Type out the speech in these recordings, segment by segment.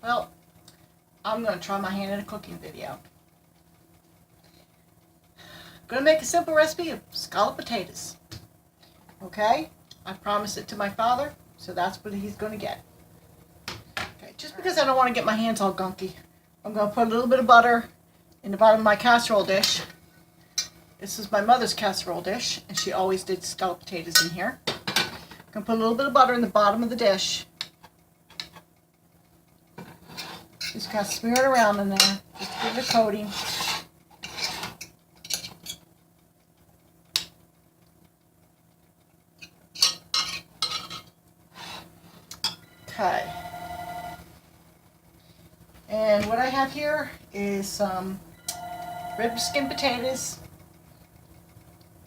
Well, I'm going to try my hand at a cooking video. I'm going to make a simple recipe of scalloped potatoes. Okay? I promised it to my father, so that's what he's going to get. Okay, just because I don't want to get my hands all gunky, I'm going to put a little bit of butter in the bottom of my casserole dish. This is my mother's casserole dish, and she always did scalloped potatoes in here. I'm going to put a little bit of butter in the bottom of the dish. Just kind of smear it around in there, just to give it a coating. Okay. And what I have here is some red skin potatoes.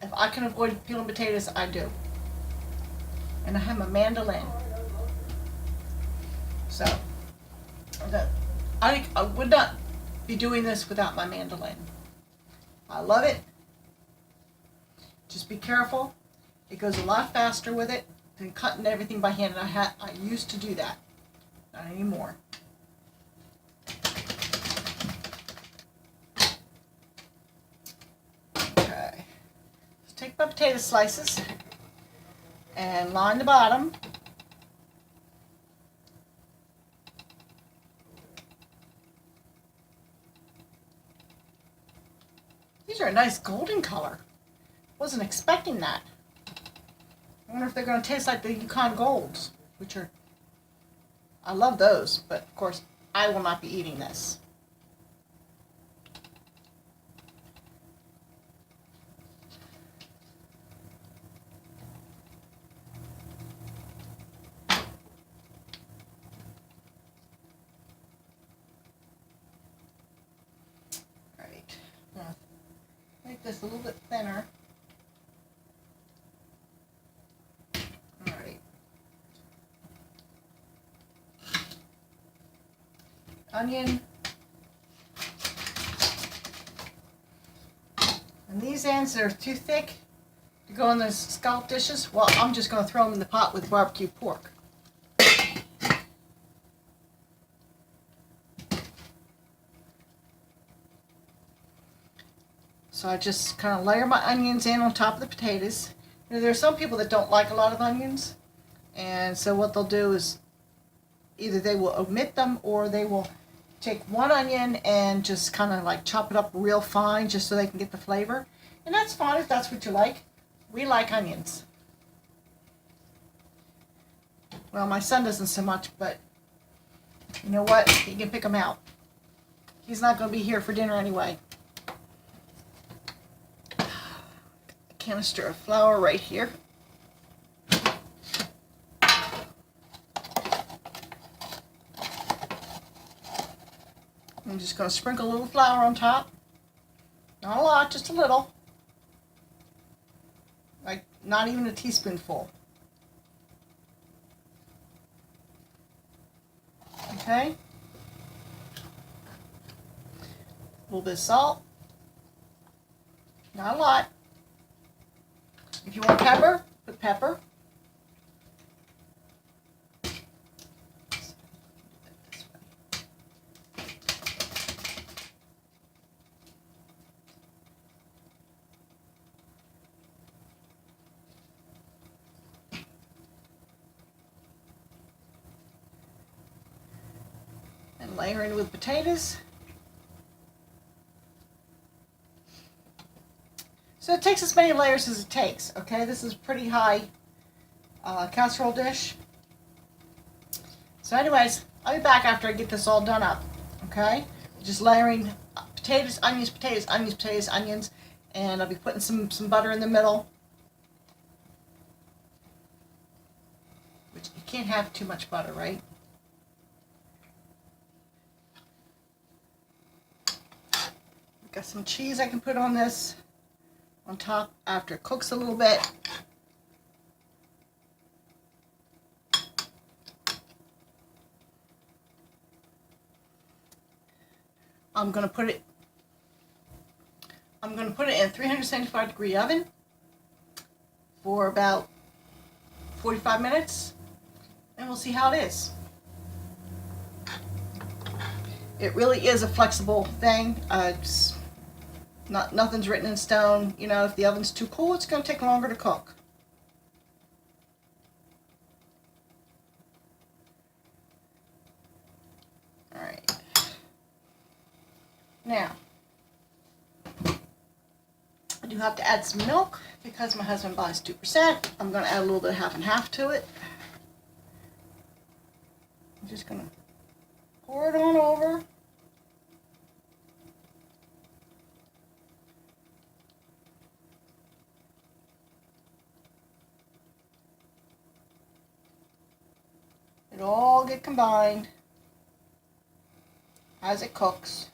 If I can avoid peeling potatoes, I do. And I have my mandolin. So, I would not be doing this without my mandolin. I love it. Just be careful. It goes a lot faster with it than cutting everything by hand. And I used to do that. Not anymore. Okay. So take my potato slices and line the bottom. These are a nice golden color. Wasn't expecting that. I wonder if they're going to taste like the Yukon Golds, which are, I love those, but of course I will not be eating this. Alright, now make this a little bit thinner. Alright. Onion. And these ends are too thick to go in those scallop dishes. Well, I'm just going to throw them in the pot with barbecue pork. So I just kind of layer my onions in on top of the potatoes. You know, there are some people that don't like a lot of onions, and so what they'll do is either they will omit them or they will take one onion and just kind of like chop it up real fine just so they can get the flavor. And that's fine if that's what you like. We like onions. Well, my son doesn't so much, but you know what? He can pick them out. He's not going to be here for dinner anyway. Canister of flour right here. I'm just going to sprinkle a little flour on top. Not a lot, just a little. Like not even a teaspoonful. Okay. A little bit of salt. Not a lot. If you want pepper, put pepper. And layer in with potatoes. So it takes as many layers as it takes, okay? This is a pretty high casserole dish. So anyways, I'll be back after I get this all done up, okay? Just layering potatoes, onions, potatoes, onions, potatoes, onions, and I'll be putting some butter in the middle. Which you can't have too much butter, right? Got some cheese I can put on this. On top after it cooks a little bit. I'm going to put it in a 375 degree oven for about 45 minutes and we'll see how it is. It really is a flexible thing. It's nothing's written in stone. You know, if the oven's too cool, it's going to take longer to cook. All right. Now, I do have to add some milk because my husband buys 2%. I'm going to add a little bit of half and half to it. I'm just going to pour it on over. It'll all get combined as it cooks.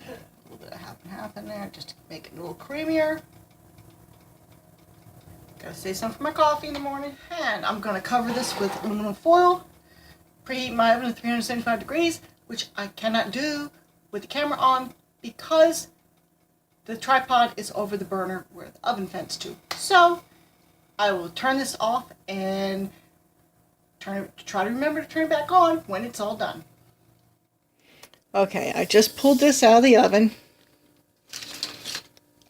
A little bit of half and half in there just to make it a little creamier. Gotta save some for my coffee in the morning. And I'm gonna cover this with aluminum foil. Preheat my oven to 375 degrees, which I cannot do with the camera on because the tripod is over the burner where the oven vents to. So I will turn this off and try to remember to turn it back on when it's all done. Okay, I just pulled this out of the oven.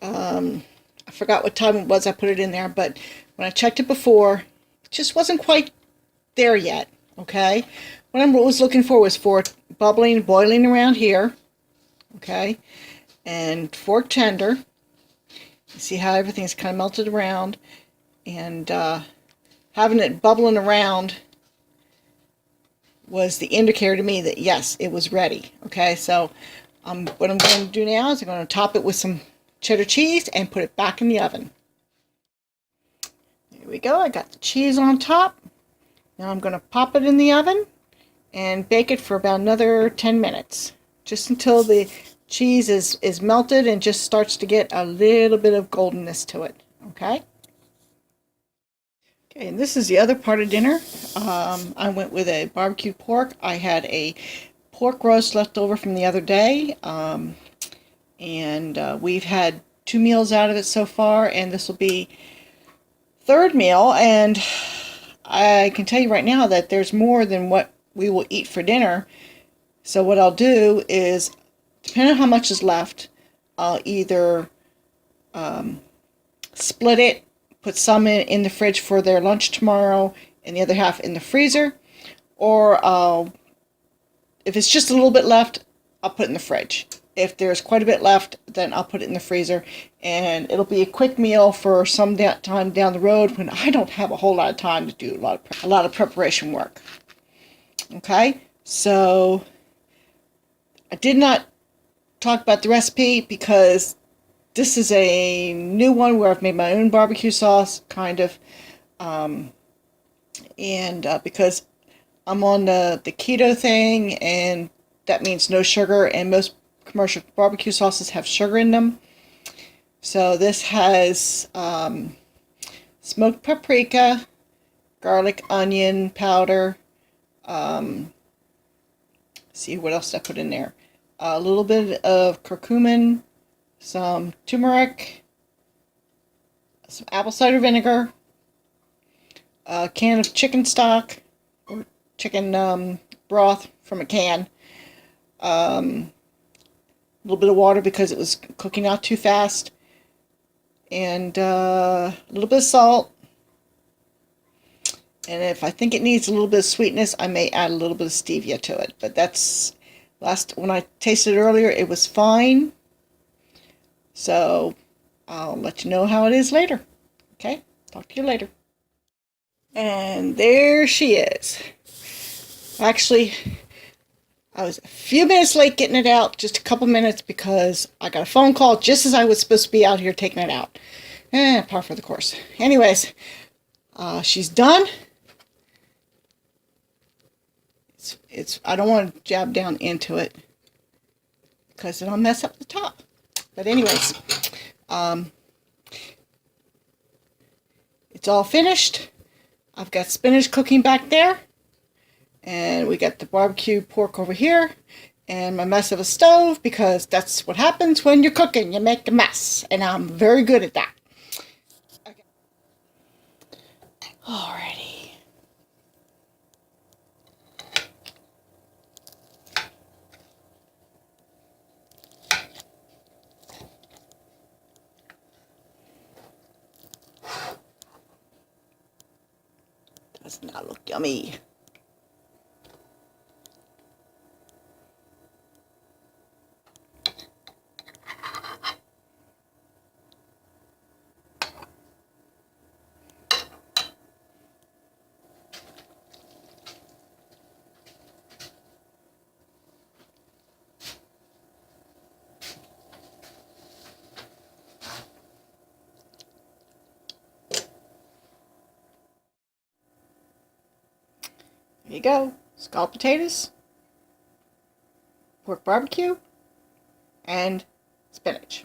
I forgot what time it was I put it in there, but when I checked it before, it just wasn't quite there yet. Okay, what I was looking for was for bubbling, boiling around here. Okay, and fork tender. You see how everything's kind of melted around, and having it bubbling around was the indicator to me that yes, it was ready. Okay, so what I'm going to do now is I'm going to top it with some cheddar cheese and put it back in the oven. There we go. I got the cheese on top. Now I'm going to pop it in the oven and bake it for about another 10 minutes. Just until the cheese is melted and just starts to get a little bit of goldenness to it. Okay? Okay, and this is the other part of dinner. I went with a barbecue pork. I had a pork roast left over from the other day. And we've had 2 meals out of it so far, and this will be third meal. And I can tell you right now that there's more than what we will eat for dinner. So what I'll do is, depending on how much is left, I'll either split it, put some in the fridge for their lunch tomorrow, and the other half in the freezer. Or if it's just a little bit left, I'll put it in the fridge. If there's quite a bit left, then I'll put it in the freezer, and it'll be a quick meal for some time down the road when I don't have a whole lot of time to do a lot of preparation work. Okay, so I did not talk about the recipe because this is a new one where I've made my own barbecue sauce, kind of, because I'm on the keto thing, and that means no sugar, and most commercial barbecue sauces have sugar in them. So this has smoked paprika, garlic, onion powder. See what else I put in there. A little bit of curcumin, some turmeric, some apple cider vinegar, a can of chicken stock or chicken broth from a can. A little bit of water because it was cooking out too fast, and a little bit of salt. And if I think it needs a little bit of sweetness, I may add a little bit of stevia to it. But that's when I tasted it earlier, it was fine. So I'll let you know how it is later. Okay, talk to you later. And there she is. Actually, I was a few minutes late getting it out, just a couple minutes, because I got a phone call just as I was supposed to be out here taking it out. Par for the course. Anyways, she's done. I don't want to jab down into it because it'll mess up the top. But anyways, it's all finished. I've got spinach cooking back there. And we got the barbecue pork over here, and my mess of a stove, because that's what happens when you're cooking. You make a mess, and I'm very good at that. Alrighty. Does not look yummy. There you go. Scalloped potatoes, pork barbecue, and spinach.